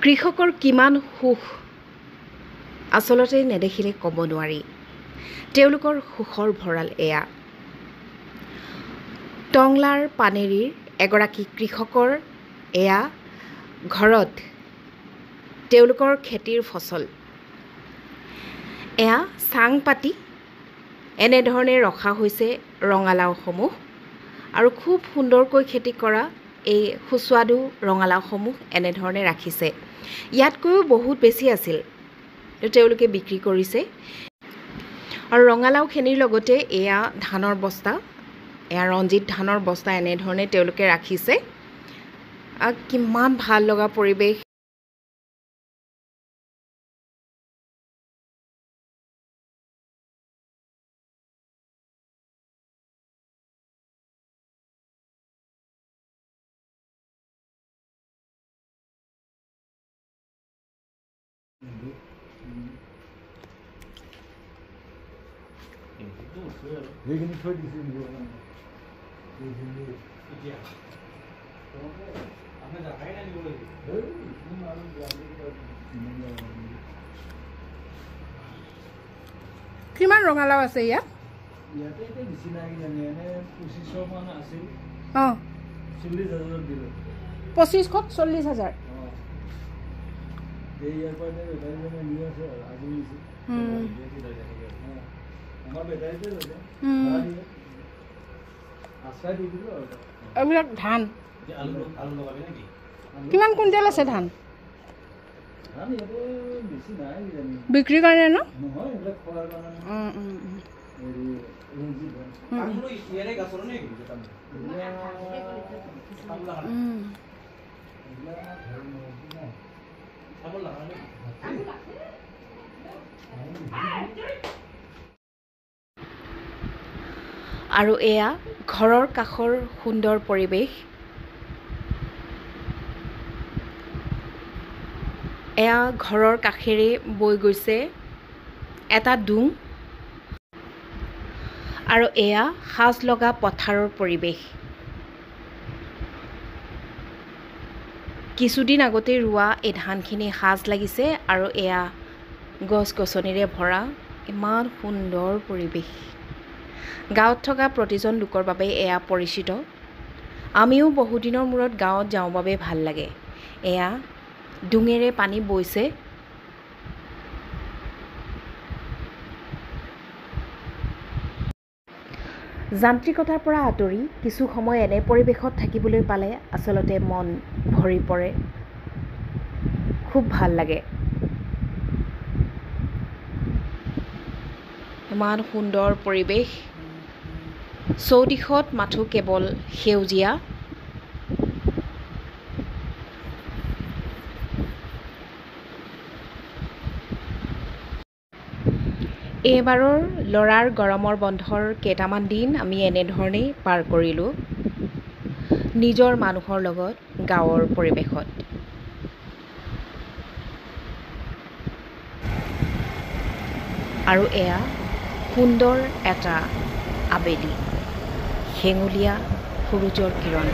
কৃষকৰ কিমান সুখ আচলতে নেদেখিলে ক'ব নোৱাৰি। তেওঁলোকৰ সুখৰ ভঁৰাল এয়া। টংলাৰ পানেৰীৰ এগৰাকী কৃষকৰ এয়া ঘৰত তেওঁলোকৰ খেতিৰ ফচল। এয়া চাং পাতি এনেধৰণে ৰখা হৈছে ৰঙালাওসমূহ আৰু খুব সুন্দৰকৈ খেতি কৰা এই সুস্বাদু ৰঙালাওসমূহ এনেধৰণে ৰাখিছে। ইয়াতকৈও বহুত বেছি আছিল, তেওঁলোকে বিক্ৰী কৰিছে। আৰু ৰঙালাওখিনিৰ লগতে এয়া ধানৰ বস্তা, এয়া ৰঞ্জিত ধানৰ বস্তা এনেধৰণে তেওঁলোকে ৰাখিছে। কিমান ভাল লগা পৰিৱেশ। কিমান ৰঙালাও আছে ইয়াত? ইয়াতে এতিয়া বেছি নাই জানি এনে 2500 মান আছিল। 40,000 দিলো। 2500 40,000। এই ইয়াৰ পৰা বেটাৰী নিয়ে আছে আজি নিছে। আমাৰ বেটাৰীতে লৈছে। আশা দি দিলো আৰু। এইবিলাক ধান আলু লগাবি নেকি? কিমান কুইণ্টেল আছে ধান? ধান ইয়াতে বেছি নাই জানি। বিক্ৰীৰ কাৰণে ন? নহয় এইবিলাক খোৱাৰ কাৰণে। হেৰি ৰঞ্জিত ধান। আমলো ইয়াৰে গাছৰ নেকি? আৰু এয়া ঘৰৰ কাষৰ সুন্দৰ পৰিৱেশ। এয়া ঘৰৰ কাষেৰে বৈ গৈছে এটা ডুং আৰু এয়া সাজ লগা পথাৰৰ পৰিৱেশ। কিছুদিন আগতে ৰোৱা এই ধানখিনি সাজ লাগিছে আৰু এয়া গছ গছনিৰে ভৰা ইমান সুন্দৰ পৰিৱেশ। গাঁৱত থকা প্ৰতিজন লোকৰ বাবে এয়া পৰিচিত। আমিও বহুদিনৰ মূৰত গাঁৱত যাওঁ বাবে ভাল লাগে। এয়া ডুঙেৰে পানী বৈছে। যান্ত্ৰিকতাৰ পৰা আঁতৰি কিছু সময় এনে পৰিৱেশত থাকিবলৈ পালে আচলতে মন ভৰি পৰে, খুব ভাল লাগে। ইমান সুন্দৰ পৰিৱেশ, চৌদিশত মাথো কেৱল সেউজীয়া। এইবাৰৰ ল'ৰাৰ গৰমৰ বন্ধৰ কেইটামান দিন আমি এনেধৰণেই পাৰ কৰিলোঁ, নিজৰ মানুহৰ লগত গাঁৱৰ পৰিৱেশত। আৰু এয়া সুন্দৰ এটা আবেলি, হেঙুলীয়া সূৰুজৰ কিৰণ।